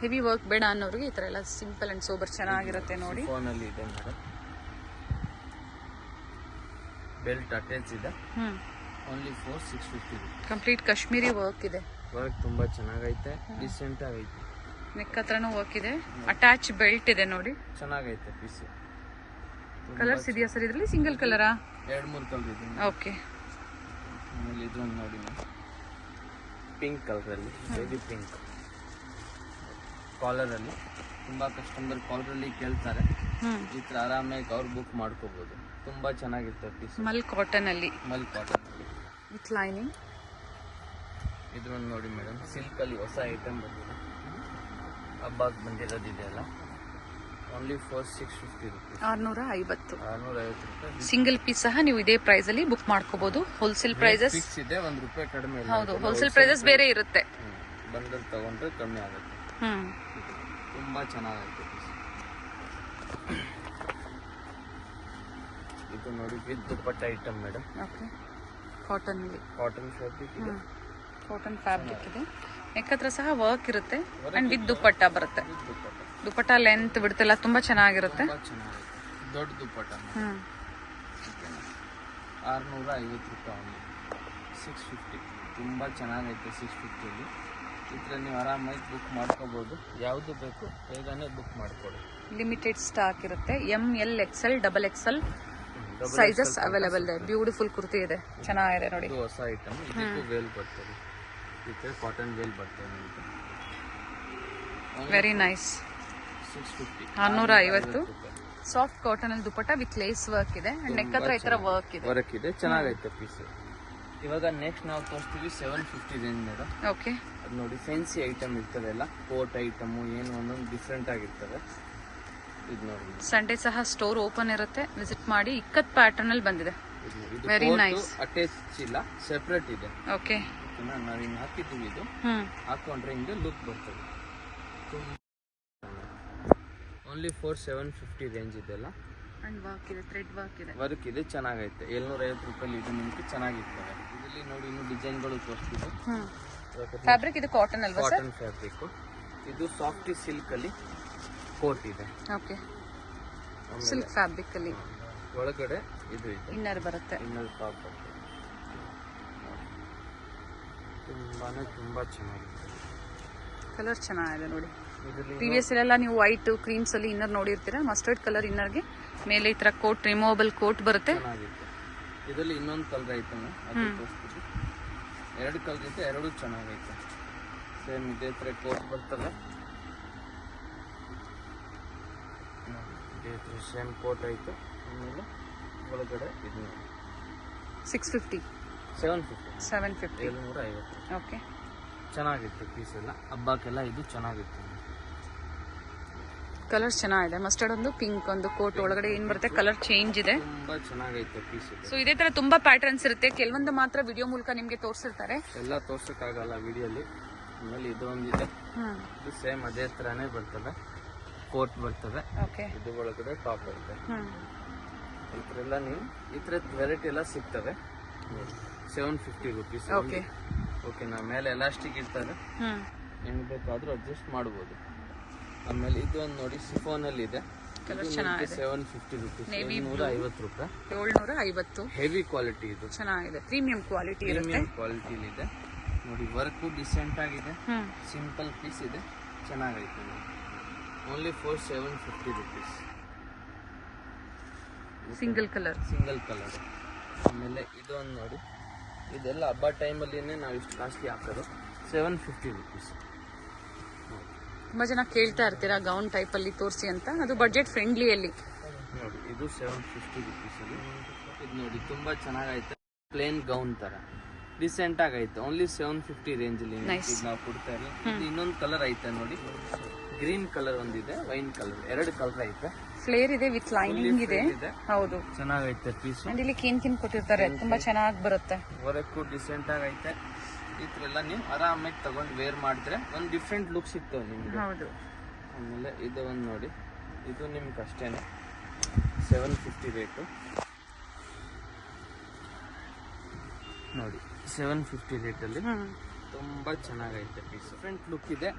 ಹೆವಿ ವರ್ಕ್ ಬೇಡ ಅನ್ನೋರಿಗೆ ಈ ತರ ಎಲ್ಲ ಸಿಂಪಲ್ ಅಂಡ್ ಸೋಬರ್ ಚೆನ್ನಾಗಿರುತ್ತೆ ನೋಡಿ. ಫೋನ್ ಅಲ್ಲಿ ಇದೆ ಮೇಡಮ್. ಬೆಲ್ಟ್ ಅಟ್ಯಾಚ್ ಇದೆ. ಓನ್ಲಿ 650 ರೂಪಾಯಿ. ಕಂಪ್ಲೀಟ್ ಕಾಶ್ಮೀರಿ ವರ್ಕ್ ಇದೆ. ವರ್ಕ್ ತುಂಬಾ ಚೆನ್ನಾಗೈತೆ, ಡಿಸೆಂಟ್ ಆಗೈತೆ. ನೆಕ್ ಹತ್ರನೂ ವರ್ಕ್ ಇದೆ, ಅಟ್ಯಾಚ್ ಬೆಲ್ಟ್ ಇದೆ ನೋಡಿ. ಚೆನ್ನಾಗೈತೆ ಪೀಸ್. ಕಲರ್ಸ್ ಇದೆಯಾ ಸರ್ ಇದರಲ್ಲಿ? ಸಿಂಗಲ್ ಕಲರಾ? 2-3 ಕಲರ್ ಇದೆ. ಓಕೆ. ಆಮೇಲೆ ಇದೊಂದು ನೋಡಿ ಪಿಂಕ್ ಕಲರಲ್ಲಿ, ಬೇಬಿ ಪಿಂಕ್ ಕಾಲರಲ್ಲಿ. ತುಂಬಾ ಕಸ್ಟಮರ್ ಕಾಲರಲ್ಲಿ ಕೇಳ್ತಾರೆ, ಈ ಥರ ಆರಾಮಾಗಿ ಅವ್ರು ಬುಕ್ ಮಾಡ್ಕೋಬಹುದು. ತುಂಬಾ ಚೆನ್ನಾಗಿರುತ್ತೆ ಪೀಸ್. ಮಲ್ ಕಾಟನ್ ಅಲ್ಲಿ ವಿತ್ ಲೈನಿಂಗ್. ಇದೊಂದು ನೋಡಿ ಮೇಡಮ್, ಸಿಲ್ಕ್ ಅಲ್ಲಿ ಹೊಸ ಐಟಮ್ ಬಂದಿದೆ, ಹಬ್ಬಕ್ಕೆ ಬಂದಿರೋದು ಇದೆಲ್ಲ. ಓನ್ಲಿ 650 ರೂಪೀಸ್, 650 ರೂಪಾಯಿ. ಸಿಂಗಲ್ ಪೀಸ್ ಸಹ ನೀವು ಇದೇ ಪ್ರೈಸ್ ಅಲ್ಲಿ ಬುಕ್ ಮಾಡ್ಕೋಬಹುದು. ಹೋಲ್ಸೇಲ್ ಪ್ರೈಸಸ್ ಫಿಕ್ಸ್ ಇದೆ, 1 ರೂಪಾಯಿ ಕಡಿಮೆ ಇಲ್ಲ. ಹೌದು, ಹೋಲ್ಸೇಲ್ ಪ್ರೈಸಸ್ ಬೇರೆ ಇರುತ್ತೆ. ಬಂಡಲ್ ತಗೊಂಡ್ರೆ ಕಮ್ಮಿ ಆಗುತ್ತೆ. ತುಂಬಾ ಚೆನ್ನಾಗೈತೆ ಪೀಸ್. ಇದು ನೋಡಿ with dupatta item madam. Okay. Cotton ಅಲ್ಲಿ, ಕಾಟನ್ ಫ್ಯಾಬ್ರಿಕ್ ಇದೆ. ಕಾಟನ್ ಫ್ಯಾಬ್ರಿಕ್ ಇದೆ. ನೆಕ್ ಹತ್ರ ಸಹ ವರ್ಕ್ ಇರುತ್ತೆ ಅಂಡ್ ವಿತ್ ದುಪ್ಪಟ್ಟ ಬರುತ್ತೆ. ದುಪ್ಪಟ್ಟ ಲೆಂತ್ ಬಿಡ್ತಿಲ್ಲ, ತುಂಬಾ ಚೆನ್ನಾಗಿರುತ್ತೆ. ದೊಡ್ಡ ದುಪ್ಪಟ್ಟ 650 ರೂಪಾಯಿ. 650 ತುಂಬಾ ಚೆನ್ನಾಗೈತೆ. 650ಅಲ್ಲಿ ಈ ಥರ ನೀವು ಆರಾಮಾಗಿ ಬುಕ್ ಮಾಡ್ಕೋಬಹುದು. ಯಾವುದು ಬೇಕು ಬೇಗನೆ ಬುಕ್ ಮಾಡ್ಕೊಳ್ಳಿ. ಲಿಮಿಟೆಡ್ ಸ್ಟಾಕ್ ಇರುತ್ತೆ. ML XL XXL sizes available ಇದೆ. ಬ್ಯೂಟಿಫುಲ್ ಕುರ್ತಿ ಇದೆ, ಚೆನ್ನಾಗಿದೆ ನೋಡಿ. ಇದು ಹೊಸ ಐಟಮ್. ಇದಕ್ಕೂ ವೇಲ್ ಬರ್ತದೆ, ಇದಕ್ಕೆ ಕಾಟನ್ ವೇಲ್ ಬರ್ತದೆ ನಿಮಗೆ. Very nice. 650, 650. ಸಾಫ್ಟ್ ಕಾಟನ್ ಅಲ್ಲಿ ದುಪ್ಪಟ್ಟ ವಿತ್ ಲೇಸ್ ವರ್ಕ್ ಇದೆ ಅಂಡ್ ನೆಕ್ ಹತ್ರ ಈ ತರ ವರ್ಕ್ ಇದೆ. ಚೆನ್ನಾಗೈತೆ ಪೀಸ್. ಇವಾಗ ನೆಕ್ಸ್ಟ್ ನಾವು ತೋರಿಸ್ತೀವಿ 750 ರೇಂಜ್ ಮೇಡಮ್. ಓಕೆ. ಅದು ನೋಡಿ ಫ್ಯಾನ್ಸಿ ಐಟಮ್ ಇರ್ತದೆ ಎಲ್ಲ, ಕೋಟ್ ಐಟಮು ಏನು ಒಂದೊಂದು ಡಿಫ್ರೆಂಟ್ ಆಗಿರ್ತದೆ. ಇದು ನೋಡಿ, ಸಂಡೇ ಸಹ ಸ್ಟೋರ್ ಓಪನ್ ಇರುತ್ತೆ, ವಿಸಿಟ್ ಮಾಡಿ. ಇಕ್ಕತ್ ಪ್ಯಾಟರ್ನ್ ಅಲ್ಲಿ ಬಂದಿದೆ. Very nice. ಅಟ್ಯಾಚ್ ಇಲ್ಲ, ಸೆಪರೇಟ್ ಇದೆ. ಓಕೆ. ನಾವು ಹಿಂಗೆ ಹಾಕಿದ್ದೀವಿ, ಇದು ಹಾಕೊಂಡ್ರೆ ಹಿಂಗೆ ಲುಕ್ ಬರ್ತದೆ. ಓನ್ಲಿ 750 ರೇಂಜ್ ಇದೆಲ್ಲ. ಅಂಡ್ ವರ್ಕ್ ಇದೆ, ಥ್ರೆಡ್ ವರ್ಕ್ ಇದೆ. ವರ್ಕ್ ಇದೆ, ಚೆನ್ನಾಗೈತೆ. 750 ರೂಪಾಯಿ ಇದು ನಿಮಗೆ ಚೆನ್ನಾಗಿರ್ತದೆ. ಇದರಲ್ಲಿ ನೋಡಿ ಇನ್ನೂ ಡಿಸೈನ್ಗಳು ತೋರಿಸ್ತಿದೆ. ಫ್ಯಾಬ್ರಿಕ್ ಇದು ಕಾಟನ್ ಅಲ್ವಾ ಸರ್? Cotton fabric. ಇದು ಸಾಫ್ಟ್ ಸಿಲ್ಕ್ ಅಲ್ಲಿ ಕೋಟ್ ಇದೆ. ಓಕೆ. ಸಿಲ್ಕ್ ಫ್ಯಾಬ್ರಿಕ್ ಅಲ್ಲಿ ಒಳಗಡೆ ಇದು ಇದೆ, ಇನ್ನರ್ ಬರುತ್ತೆ. ಇನ್ನರ್ ಟಾಪ್ ಬರುತ್ತೆ. ತುಂಬಾ ಚೆನ್ನಾಗಿದೆ. ಕಲರ್ ಚೆನ್ನಾಗಿದೆ ನೋಡಿ. ಪ್ರೀವಿಯಸ್ ಎಲ್ಲ ನೀವು ವೈಟ್ ಕ್ರೀಮ್ಸ್ ಅಲ್ಲಿ ಇನ್ನರ್ ನೋಡಿರ್ತೀರಾ. ಮಸ್ಟರ್ಡ್ ಕಲರ್ ಇನ್ನರ್ಗೆ ಮೇಲೆ ಈ ತರ ಕೋಟ್, ರಿಮೂವಬಲ್ ಕೋಟ್ ಬರುತ್ತೆ. ಇದರಲ್ಲಿ ಇನ್ನೊಂದು ಕಲರ್ ಐಟಮ್ ಅದು ತೋರಿಸ್ತೀವಿ. 2 ಕಲರ್ ಐತೆ, 2 ಚೆನ್ನಾಗೈತೆ. ಸೇಮ್ ಇದೇ ತರ ಕೋಟ್ ಬರ್ತದೆ. ಇದೇ ತರ ಸೇಮ್ ಕೋಟ್ ಐತೆ. ಆಮೇಲೆ ಒಳಗಡೆ ಇದು 650, 750, 750. 750. ಓಕೆ. ಚೆನ್ನಾಗಿತ್ತು ಪೀಸ್ ಎಲ್ಲ, ಹಬ್ಬಕ್ಕೆಲ್ಲ ಇದು ಚೆನ್ನಾಗಿತ್ತು. ಕಲರ್ಸ್ ಚೆನ್ನಾಗಿದೆ. ಮಸ್ಟರ್ಡ್ ಒಂದು, ಪಿಂಕ್ ಒಂದು, ಕೋಟ್ ಒಳಗಡೆ ಏನ್ ಬರುತ್ತೆ ಕಲರ್ ಚೇಂಜ್ ಇದೆ. ತುಂಬಾ ಚೆನ್ನಾಗೈತೆ ಪೀಸ್. ಸೊ ಇದೇ ತರ ತುಂಬಾ ಪ್ಯಾಟರ್ನ್ಸ್ ಇರುತ್ತೆ, ಕೆಲವೊಂದು ಮಾತ್ರ ವಿಡಿಯೋ ಮೂಲಕ ನಿಮ್ಗೆ ತೋರಿಸಿರ್ತಾರೆ, ಎಲ್ಲ ತೋರ್ಸಕ್ಕಾಗಲ್ಲ ವಿಡಿಯೋಲಿ. ಆಮೇಲೆ ಇದು ಒಂದಿದೆ, ಇದು ಸೇಮ್ ಅದೇ ತರಾನೇ ಬರ್ತದೆ, ಕೋಟ್ ಬರ್ತದೆ. ಇದು ಒಳಗಡೆ ಟಾಪ್ ಬರುತ್ತೆ. ಈ ಥರ ಎಲ್ಲ ನೀವು ಈ ಥರದ ವೆರೈಟಿ ಎಲ್ಲ ಸಿಗ್ತವೆ. 750 rupees. ಓಕೆನಾ. ಮೇಲೆ ಎಲಾಸ್ಟಿಕ್ ಇರ್ತಾರೆ, ಹೆಂಗ್ ಬೇಕಾದ್ರೂ ಅಡ್ಜಸ್ಟ್ ಮಾಡ್ಬೋದು. ಆಮೇಲೆ ಇದು ಒಂದು ನೋಡಿ, ಸಿಫೋನ್ ಅಲ್ಲಿ ಇದೆ, 750 rupees, 750 ರೂಪಾಯಿ. 750. ಹೆವಿ ಕ್ವಾಲಿಟಿ, ಇದು ಚೆನ್ನಾಗಿದೆ, ಪ್ರೀಮಿಯಂ ಕ್ವಾಲಿಟಿ ಇದೆ ನೋಡಿ. ವರ್ಕ್ ಡಿಸೆಂಟ್ ಆಗಿದೆ, ಸಿಂಪಲ್ ಪೀಸ್ ಇದೆ, ಚೆನ್ನಾಗೈತೆ. Only for 750 rupees. Single colour. ಆಮೇಲೆ ಇದು ಒಂದು ನೋಡಿ, ಇದೆಲ್ಲ ಹಬ್ಬ ಟೈಮಲ್ಲಿನೇ ನಾವು ಇಷ್ಟು ಕಾಸ್ಟ್ಲಿ ಹಾಕೋದು. 750 rupees. ತುಂಬಾ ಜನ ಕೇಳ್ತಾ ಇರ್ತೀರಾ ಗೌನ್ ಟೈಪ್ ಅಲ್ಲಿ ತೋರಿಸಿ ಅಂತ, ಅದು ಬಡ್ಜೆಟ್ ಫ್ರೆಂಡ್ಲಿ ಅಲ್ಲಿ ನೋಡಿ. ಇದು 750 rupees ಅಲ್ಲಿ. ಇದು ನೋಡಿ ತುಂಬಾ ಚೆನ್ನಾಗೈತೆ, ಪ್ಲೇನ್ ಗೌನ್ ತರ ಡಿಸೆಂಟ್ ಆಗೈತೆ. ಓನ್ಲಿ 750 ರೇಂಜ್ ಅಲ್ಲಿ ನಾವು ಕೊಡ್ತಾ ಇರೋದು. ಇದು ಇನ್ನೊಂದು ಕಲರ್ ಐತೆ ನೋಡಿ, ಗ್ರೀನ್ ಕಲರ್ ಒಂದಿದೆ, ವೈನ್ ಕಲರ್, 2 ಕಲರ್ ಐತೆ. ಫ್ಲೇರ್ ಇದೆ ವಿತ್ ಲೈನಿಂಗ್ ಇದೆ. ಹೌದು, ಚೆನ್ನಾಗೈತೆ ಪೀಸ್. ಇಲ್ಲಿ ಕಿನ್ ಕೊಟ್ಟಿರ್ತಾರೆ, ತುಂಬಾ ಚೆನ್ನಾಗಿ ಬರುತ್ತೆ. ವರ್ಕ್ ಡಿಸೆಂಟ್ ಆಗೈತೆ. ಈ ತರ ಎಲ್ಲ ನೀವು ಆರಾಮಾಗಿ ತಗೊಂಡು ವೇರ್ ಮಾಡಿದ್ರೆ ಒಂದು ಡಿಫ್ರೆಂಟ್ ಲುಕ್ ಸಿಗ್ತವೆ ನಿಮ್ಗೆ. ಹೌದು. ಆಮೇಲೆ ಇದು ಒಂದು ನೋಡಿ, ಇದು ನಿಮ್ಗೆ ಅಷ್ಟೇನೆ 750 ರೇಟು ನೋಡಿ. 750 ರೇಟಲ್ಲಿ ತುಂಬಾ ಚೆನ್ನಾಗೈತೆ ಪೀಸ್, ಡಿಫ್ರೆಂಟ್ ಲುಕ್ ಇದೆ,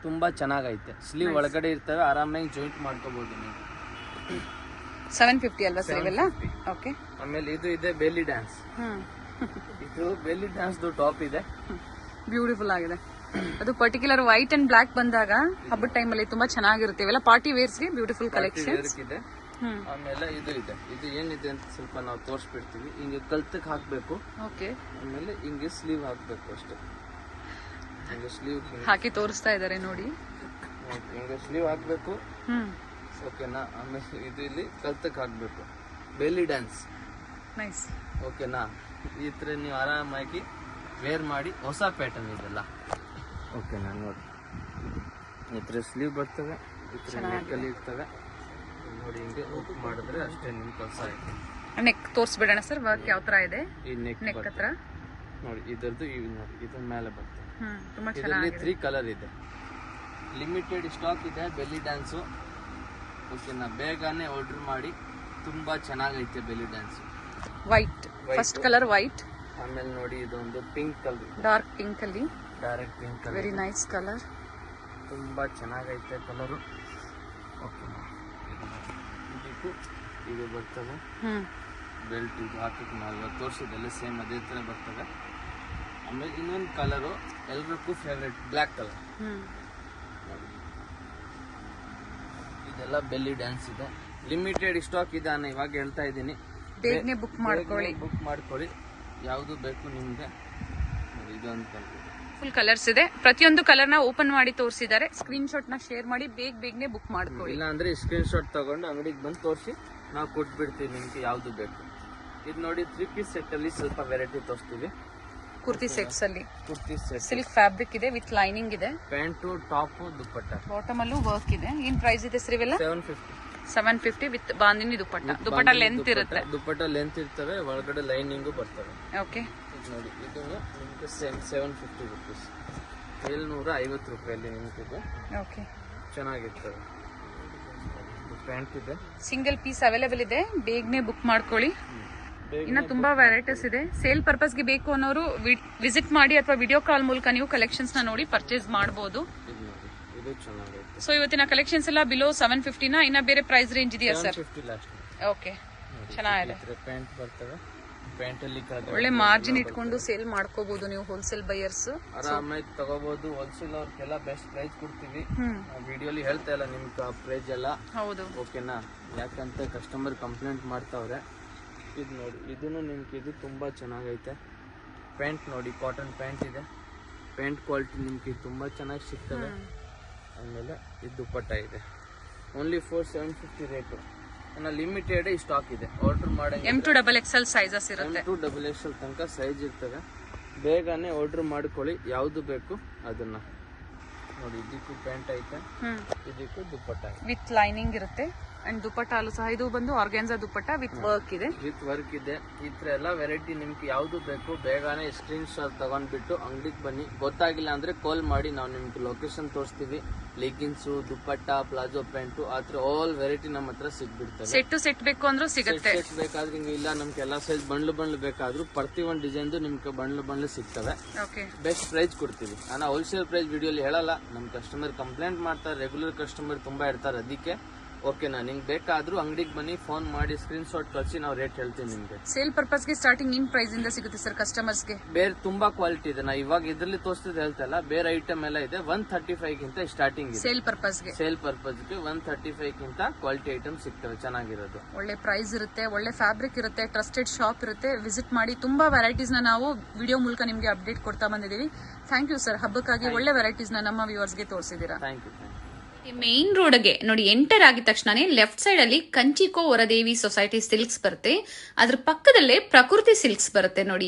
ತುಂಬಾ ಚೆನ್ನಾಗೈತೆ. ಸ್ಲೀವ್ ಒಳಗಡೆ ಇರ್ತವೆ, ಆರಾಮಾಗಿ ಜಾಯಿಂಟ್ ಮಾಡ್ಕೋಬಹುದು ನೀವು. 750 ಅಲ್ವಾ ಸರ್ ಇವೆಲ್ಲ? ಓಕೆ. ಆಮೇಲೆ ಇದು ಇದೆ ಬೆಲ್ಲಿ ಡ್ಯಾನ್ಸ್. ಇದು ಬೆಲ್ಲಿ ಡ್ಯಾನ್ಸ್ ಟಾಪ್ ಇದೆ, ಬ್ಯೂಟಿಫುಲ್ ಆಗಿದೆ. ಅದು ಪರ್ಟಿಕ್ಯುಲರ್ ವೈಟ್ ಅಂಡ್ ಬ್ಲಾಕ್ ಬಂದಾಗ ಹಬ್ಬದ ಟೈಮ್ ಅಲ್ಲಿ ತುಂಬಾ ಚೆನ್ನಾಗಿರುತ್ತೆ. ಇವೆಲ್ಲ ಪಾರ್ಟಿ ವೇರ್ಸ್ ಗೆ ಬ್ಯೂಟಿಫುಲ್ ಕಲೆಕ್ಷನ್ಸ್ ಇದೆ. ಆಮೇಲೆ ಇದು ಇದೆ, ಇದು ಏನಿದೆ ಅಂತ ಸ್ವಲ್ಪ ನಾವು ತೋರಿಸ್ಬಿಡ್ತೀವಿ. ಹಿಂಗೆ ಕಲ್ತಕ್ಕೆ ಹಾಕ್ಬೇಕು. ಓಕೆ. ಆಮೇಲೆ ಹಿಂಗೆ ಸ್ಲೀವ್ ಹಾಕ್ಬೇಕು ಅಷ್ಟೇ. ಹಿಂಗೆ ಸ್ಲೀವ್ ಹಾಕಿ ತೋರಿಸ್ತಾ ಇದ್ದಾರೆ ನೋಡಿ. ಹಿಂಗೆ ಸ್ಲೀವ್ ಹಾಕ್ಬೇಕು. ಓಕೆನಾ. ಆಮೇಲೆ ಇದು ಇಲ್ಲಿ ಕಲ್ತಕ್ಕೆ ಹಾಕ್ಬೇಕು. Belly dance. ನೈಸ್. ಓಕೆನಾ. ಈ ತರ ನೀವು ಆರಾಮಾಗಿ ವೇರ್ ಮಾಡಿ, ಹೊಸ ಪ್ಯಾಟರ್ನ್ ಇದೆಲ್ಲ. ಓಕೆನಾ. ನೋಡಿ, ಈ ತರ ಸ್ಲೀವ್ ಬರ್ತವೆ, ಈ ತರ ನೆಕ್ಕಲ್ಲಿ ಇರ್ತವೆ ನೋಡಿ. ಹಿಂಗೆ ವರ್ಕ್ ಮಾಡಿದ್ರೆ ಅಷ್ಟೇ ನಿಮ್ ಕೆಲಸ ಆಯ್ತು. ನೆಕ್ ತೋರಿಸ್ಬಿಡೋಣ ಸರ್, ವರ್ಕ್ ಯಾವ ತರ ಇದೆ? ಈ ನೆಕ್ ಹತ್ರ ನೋಡಿ, ಇದರದ್ದು ನೋಡಿ, ಇದ್ರ ಮೇಲೆ ಬರ್ತದೆ. ಇದರಲ್ಲಿ 3 ಕಲರ್ ಇದೆ, ಲಿಮಿಟೆಡ್ ಸ್ಟಾಕ್ ಇದೆ. ಬೆಲ್ಲಿ ಡ್ಯಾನ್ಸು ಓಕೆನಾ. ಬೇಗನೆ ಆರ್ಡರ್ ಮಾಡಿ, ತುಂಬಾ ಚೆನ್ನಾಗೈತೆ belly dance. White, first colour white. ಆಮೇಲೆ ನೋಡಿ, ಇದೊಂದು ಪಿಂಕ್ ಕಲರ್, ಡಾರ್ಕ್ ಪಿಂಕ್ ಅಲ್ಲಿ, direct pink colour, very nice colour, ತುಂಬಾ ಚೆನ್ನಾಗೈತೆ ಕಲರು. ಓಕೆನಾ. ಇದು ಬರ್ತದೆ ಬೆಲ್ಟ್, ಇದು ಹಾಕಕ್ಕೆ ನಾವು ತೋರಿಸಿದೆಲ್ಲ ಸೇಮ್ ಅದೇ ತರ ಬರ್ತದೆ. ಆಮೇಲೆ ಇನ್ನೊಂದು ಕಲರು ಎಲ್ರಿಗೂ ಫೇವ್ರೇಟ್, ಬ್ಲ್ಯಾಕ್ ಕಲರ್. ಇದೆಲ್ಲ ಬೆಲ್ಲಿ ಡ್ಯಾನ್ಸ್ ಇದೆ, ಲಿಮಿಟೆಡ್ ಸ್ಟಾಕ್ ಇದೆ. ನಾನು ಇವಾಗ ಹೇಳ್ತಾ ಇದ್ದೀನಿ, ಬೇಗನೆ ಬುಕ್ ಮಾಡ್ಕೊಳ್ಳಿ. ಯಾವುದು ಬೇಕು ನಿಮ್ಗೆ. ಇದೊಂದು ಕಲರ್, ಫುಲ್ ಕಲರ್ಸ್ ಇದೆ. ಪ್ರತಿಯೊಂದು ಕಲರ್ ನ ಓಪನ್ ಮಾಡಿ ತೋರಿಸಿದ್ದಾರೆ. ಸ್ಕ್ರೀನ್ ಶಾಟ್ ನ ಶೇರ್ ಮಾಡಿ ಬೇಗನೆ ಬುಕ್ ಮಾಡ್ಕೊಳ್ಳಿ. ಇಲ್ಲ ಅಂದ್ರೆ ಸ್ಕ್ರೀನ್ ಶಾಟ್ ತಗೊಂಡು ಅಂಗಡಿಗೆ ಬಂದು ತೋರಿಸಿ ನಾವು ಕೊಟ್ಬಿಡ್ತೀವಿ ನಿಮ್ಗೆ ಯಾವ್ದು ಬೇಕು. ಇದು ನೋಡಿ, 3 ಪೀಸ್ ಸೆಟ್ ಅಲ್ಲಿ ಸ್ವಲ್ಪ ವೆರೈಟಿ ತೋರಿಸ್ತೀವಿ. ಕುರ್ತಿ ಸೆಟ್ಸ್ ಅಲ್ಲಿ, ಕುರ್ತಿ ಸೆಟ್, ಸಿಲ್ಕ್ ಫ್ಯಾಬ್ರಿಕ್ ಇದೆ ವಿತ್ ಲೈನಿಂಗ್ ಇದೆ. ಪ್ಯಾಂಟು, ಟಾಪ್, ದುಪ್ಪಟ್ಟ, ಬಾಟಮ್ ಅಲ್ಲೂ ವರ್ಕ್ ಇದೆ. ಏನ್ ಪ್ರೈಸ್ ಇದೆ ಸರ್ ಇವೆಲ್ಲ? 750 with bandhani dupatta. Dupatta length ಇರುತ್ತೆ, ದುಪ್ಪಟ್ಟ ಲೆಂತ್ ಇರ್ತವೆ, ಒಳಗಡೆ ಲೈನಿಂಗು ಬರ್ತವೆ. ಓಕೆ. ನೋಡಿ, ಇದು ನಿಮ್ಗೆ ಸೇಮ್ 750 rupees, 750 ರೂಪಾಯಲ್ಲಿ ನಿಮ್ಗೆ ಇದು. ಓಕೆ, ಚೆನ್ನಾಗಿರ್ತವೆ. ಪ್ಯಾಂಟ್ ಇದೆ, ಸಿಂಗಲ್ ಪೀಸ್ ಅವೈಲೇಬಲ್ ಇದೆ, ಬೇಗನೆ ಬುಕ್ ಮಾಡ್ಕೊಳ್ಳಿ. ಇನ್ನ ತುಂಬಾ ವೆರೈಟೀಸ್ ಇದೆ. ಸೇಲ್ ಪರ್ಪಸ್ ಗೆ ಬೇಕು ಅನ್ನೋರು ವಿಸಿಟ್ ಮಾಡಿ ಅಥವಾ ವಿಡಿಯೋ ಕಾಲ್ ಮೂಲಕ ನೀವು ಕಲೆಕ್ಷನ್ಸ್ ನ ನೋಡಿ ಪರ್ಚೇಸ್ ಮಾಡಬಹುದು. ಸೊ ಇವತ್ತಿನ ಕಲೆಕ್ಷನ್ಸ್ ಎಲ್ಲ ಬಿಲೋ 750 ನ. ಇನ್ನ ಬೇರೆ ಪ್ರೈಸ್ ರೇಂಜ್ ಇದೆಯಾ ಸರ್? ಓಕೆ, ಚೆನ್ನಾಗಿದೆ. ಪ್ಯಾಂಟ್ ಬರ್ತವೆ, ಪ್ಯಾಂಟ್ ಅಲ್ಲಿ ಒಳ್ಳೆ ಮಾರ್ಜಿನ್ ಇಟ್ಕೊಂಡು ಸೇಲ್ ಮಾಡ್ಕೋಬಹುದು ನೀವು. ಹೋಲ್ಸೇಲ್ ಬೈಯರ್ಸ್ ಆರಾಮಾಗಿ ತಗೋಬಹುದು. ಹೋಲ್ಸೇಲ್ ಅವ್ರಿಗೆಲ್ಲ ಬೆಸ್ಟ್ ಪ್ರೈಸ್ ಕೊಡ್ತೀವಿ. ವಿಡಿಯೋಲಿ ಹೇಳ್ತಾ ಇಲ್ಲ ನಿಮ್ಗೆ ಪ್ರೈಸ್ ಎಲ್ಲ. ಹೌದು, ಓಕೆನಾ. ಯಾಕಂತ ಕಸ್ಟಮರ್ ಕಂಪ್ಲೇಂಟ್ ಮಾಡ್ತಾವ್ರೆ. ಇದು ನೋಡಿ, ಇದನ್ನು ನಿಮ್ಗೆ ಇದು ತುಂಬಾ ಚೆನ್ನಾಗೈತೆ. ಪ್ಯಾಂಟ್ ನೋಡಿ, ಕಾಟನ್ ಪ್ಯಾಂಟ್ ಇದೆ. ಪ್ಯಾಂಟ್ ಕ್ವಾಲಿಟಿ ನಿಮ್ಗೆ ತುಂಬಾ ಚೆನ್ನಾಗಿ ಸಿಗ್ತದೆ. ಆಮೇಲೆ ಇದು ದುಪ್ಪಟ್ಟ ಇದೆ. Only 750 rate. ಲಿಮಿಟೆಡ್ ಸ್ಟಾಕ್ ಇದೆ, ಆರ್ಡರ್ ಮಾಡಂಗೆ. M2 XXL ಸೈಜಸ್ ಇರುತ್ತೆ. M2 XXL ತನಕ ಸೈಜ್ ಇರ್ತವೆ. ಬೇಗನೆ ಆರ್ಡರ್ ಮಾಡ್ಕೊಳ್ಳಿ, ಯಾವ್ದು ಬೇಕು ಅದನ್ನ. ನೋಡಿ ಇದಕ್ಕೂ ಪ್ಯಾಂಟ್ ಐತೆ, ಇದಕ್ಕೂ ದುಪ್ಪಟ್ಟ ವಿತ್ ಲೈನಿಂಗ್ ಇರುತ್ತೆ ಅಂಡ್ ದುಪ್ಪಟ್ಟ ಅಲ್ಲೂ ಸಹ ಇದು ಬಂದು ಆರ್ಗ್ಯಾನ್ಸಾ ದುಪ್ಪಟ್ಟ ವಿತ್ ವರ್ಕ್ ಇದೆ. ಈ ತರ ಎಲ್ಲ ವೆರೈಟಿ ನಿಮ್ಗೆ ಯಾವ್ದು ಬೇಕು ಬೇಗನೆ ಸ್ಕ್ರೀನ್ ಶಾಟ್ ತಗೊಂಡ್ಬಿಟ್ಟು ಅಂಗಡಿಗೆ ಬನ್ನಿ. ಗೊತ್ತಾಗಿಲ್ಲ ಅಂದ್ರೆ ಕಾಲ್ ಮಾಡಿ, ನಾವು ನಿಮ್ಗೆ ಲೊಕೇಶನ್ ತೋರಿಸ್ತೀವಿ. ಲೆಗಿನ್ಸು, ದುಪ್ಪಟ್ಟ, ಪ್ಲಾಜೋ ಪ್ಯಾಂಟು, ಆತರ ಆಲ್ ವೆರೈಟಿ ನಮ್ಮ ಹತ್ರ ಸಿಗ್ಬಿಡ್ತವೆ. ಸೆಟ್ ಬೇಕು ಅಂದ್ರೂ ಸಿಗುತ್ತೆ. ಸೆಟ್ ಬೇಕಾದ್ರೆ ಹಿಂಗೆ ಇಲ್ಲ, ನಮ್ಗೆ ಎಲ್ಲಾ ಸೈಜ್ ಬಂಡ್ಲು ಬೇಕಾದ್ರೂ ಪ್ರತಿ ಒಂದು ಡಿಸೈನ್ ನಿಮ್ಗೆ ಬಂಡ್ಲು ಸಿಗ್ತವೆ. ಬೆಸ್ಟ್ ಪ್ರೈಸ್ ಕೊಡ್ತೀವಿ. ನಾನು ಹೋಲ್ಸೇಲ್ ಪ್ರೈಸ್ ವಿಡಿಯೋಲಿ ಹೇಳಲ್ಲ, ನಮ್ ಕಸ್ಟಮರ್ ಕಂಪ್ಲೇಂಟ್ ಮಾಡ್ತಾರೆ, ರೆಗ್ಯುಲರ್ ಕಸ್ಟಮರ್ ತುಂಬಾ ಇರ್ತಾರೆ, ಅದಕ್ಕೆ ಓಕೆನಾ ನಿಂಗೆ ಬೇಕಾದ್ರೂ ಅಂಗಡಿಗೆ ಬನ್ನಿ, ಫೋನ್ ಮಾಡಿ ಸ್ಕ್ರೀನ್ ಶಾಟ್ ಕಳಿಸಿ, ನಾವು ರೇಟ್ ಹೇಳ್ತೀವಿ ನಿಮ್ಗೆ. ಸೇಲ್ ಪರ್ಪಸ್ ಗೆ ಸ್ಟಾರ್ಟಿಂಗ್ ಇನ್ ಪ್ರೈಸ್ ಇಂದ ಸಿಗುತ್ತೆ ಸರ್ ಕಸ್ಟಮರ್ಸ್ ಗೆ. ಬೇರೆ ತುಂಬಾ ಕ್ವಾಲಿಟಿ ಇದೆ, ನಾ ಇವಾಗ ಇದ್ರಲ್ಲಿ ತೋರಿಸ್ತಿದ್ ಹೇಳ್ತಲ್ಲ, ಬೇರೆ ಐಟಮ್ ಎಲ್ಲ ಇದೆ. 135 ಗಿಂತ ಸ್ಟಾರ್ಟಿಂಗ್ ಇದೆ ಸೇಲ್ ಪರ್ಪಸ್ ಗೆ 135 ಗಿಂತ ಕ್ವಾಲಿಟಿ ಐಟಮ್ ಸಿಗ್ತವೆ, ಚೆನ್ನಾಗಿರೋದು. ಒಳ್ಳೆ ಪ್ರೈಸ್ ಇರುತ್ತೆ, ಒಳ್ಳೆ ಫ್ಯಾಬ್ರಿಕ್ ಇರುತ್ತೆ, ಟ್ರಸ್ಟೆಡ್ ಶಾಪ್ ಇರುತ್ತೆ. ವಿಸಿಟ್ ಮಾಡಿ, ತುಂಬಾ ವೆರೈಟೀಸ್ ನ ನಾವು ವಿಡಿಯೋ ಮೂಲಕ ನಿಮ್ಗೆ ಅಪ್ಡೇಟ್ ಕೊಡ್ತಾ ಬಂದಿದ್ದೀವಿ. ಥ್ಯಾಂಕ್ ಯು ಸರ್, ಹಬ್ಬಕ್ಕಾಗಿ ಒಳ್ಳೆ ವೆರೈಟೀಸ್ ನ ನಮ್ಮ ವ್ಯೂವರ್ಸ್ ಗೆ ತೋರಿಸಿದೀರಾ. Thank you. ಮೇನ್ ರೋಡ್ಗೆ ನೋಡಿ ಎಂಟರ್ ಆಗಿದ ತಕ್ಷಣನೇ ಲೆಫ್ಟ್ ಸೈಡ್ ಅಲ್ಲಿ ಕಂಚಿಕೋ ವರದೇವಿ ಸೊಸೈಟಿ ಸಿಲ್ಕ್ಸ್ ಬರುತ್ತೆ, ಅದ್ರ ಪಕ್ಕದಲ್ಲೇ ಪ್ರಕೃತಿ ಸಿಲ್ಕ್ಸ್ ಬರುತ್ತೆ. ನೋಡಿ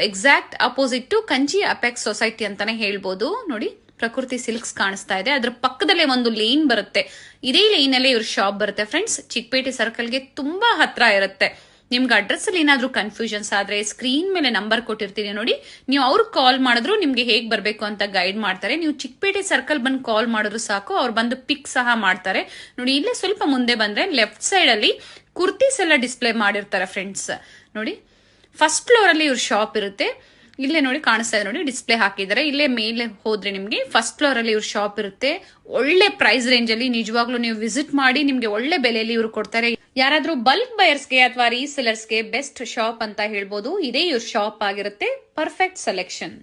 exact opposite to Kanchi apex society ಅಂತಾನೆ ಹೇಳ್ಬೋದು. ನೋಡಿ ಪ್ರಕೃತಿ ಸಿಲ್ಕ್ಸ್ ಕಾಣಿಸ್ತಾ ಇದೆ, ಅದ್ರ ಪಕ್ಕದಲ್ಲೇ ಒಂದು ಲೇನ್ ಬರುತ್ತೆ. ಇದೇ ಲೈನ್ ಅಲ್ಲೇ ಇವ್ರ ಶಾಪ್ ಬರುತ್ತೆ ಫ್ರೆಂಡ್ಸ್. ಚಿಕ್ಕಪೇಟೆ ಸರ್ಕಲ್ಗೆ ತುಂಬಾ ಹತ್ರ ಇರುತ್ತೆ. ನಿಮ್ಗೆ ಅಡ್ರೆಸ್ ಅಲ್ಲಿ ಏನಾದ್ರೂ ಕನ್ಫ್ಯೂಷನ್ಸ್ ಆದ್ರೆ ಸ್ಕ್ರೀನ್ ಮೇಲೆ ನಂಬರ್ ಕೊಟ್ಟಿರ್ತೀನಿ ನೋಡಿ, ನೀವು ಅವ್ರಿಗೆ ಕಾಲ್ ಮಾಡಿದ್ರು ನಿಮ್ಗೆ ಹೇಗ್ ಬರ್ಬೇಕು ಅಂತ ಗೈಡ್ ಮಾಡ್ತಾರೆ. ನೀವು ಚಿಕ್ಕಪೇಟೆ ಸರ್ಕಲ್ ಬಂದು ಕಾಲ್ ಮಾಡಿದ್ರು ಸಾಕು, ಅವ್ರು ಬಂದು ಪಿಕ್ ಸಹ ಮಾಡ್ತಾರೆ. ನೋಡಿ ಇಲ್ಲೇ ಸ್ವಲ್ಪ ಮುಂದೆ ಬಂದ್ರೆ ಲೆಫ್ಟ್ ಸೈಡ್ ಅಲ್ಲಿ ಕುರ್ತೀಸ್ ಎಲ್ಲ ಡಿಸ್ಪ್ಲೇ ಮಾಡಿರ್ತಾರೆ ಫ್ರೆಂಡ್ಸ್. ನೋಡಿ ಫಸ್ಟ್ ಫ್ಲೋರ್ ಅಲ್ಲಿ ಇವ್ರ ಶಾಪ್ ಇರುತ್ತೆ. ಇಲ್ಲೇ ನೋಡಿ ಕಾಣಿಸ್ತಾ ಇದೆ, ನೋಡಿ ಡಿಸ್ಪ್ಲೇ ಹಾಕಿದ್ದಾರೆ. ಇಲ್ಲೇ ಮೇಲೆ ಹೋದ್ರೆ ನಿಮ್ಗೆ ಫಸ್ಟ್ ಫ್ಲೋರ್ ಅಲ್ಲಿ ಇವ್ರ ಶಾಪ್ ಇರುತ್ತೆ. ಒಳ್ಳೆ ಪ್ರೈಸ್ ರೇಂಜ್ ಅಲ್ಲಿ ನಿಜವಾಗ್ಲೂ ನೀವು ವಿಸಿಟ್ ಮಾಡಿ, ನಿಮ್ಗೆ ಒಳ್ಳೆ ಬೆಲೆಯಲ್ಲಿ ಇವ್ರು ಕೊಡ್ತಾರೆ. ಯಾರಾದ್ರೂ ಬಲ್ಕ್ ಬಯರ್ಸ್ಗೆ ಅಥವಾ ರೀಸೆಲರ್ಸ್ಗೆ ಬೆಸ್ಟ್ ಶಾಪ್ ಅಂತ ಹೇಳ್ಬೋದು. ಇದೇ ಇವ್ರ ಶಾಪ್ ಆಗಿರುತ್ತೆ. Perfect selection.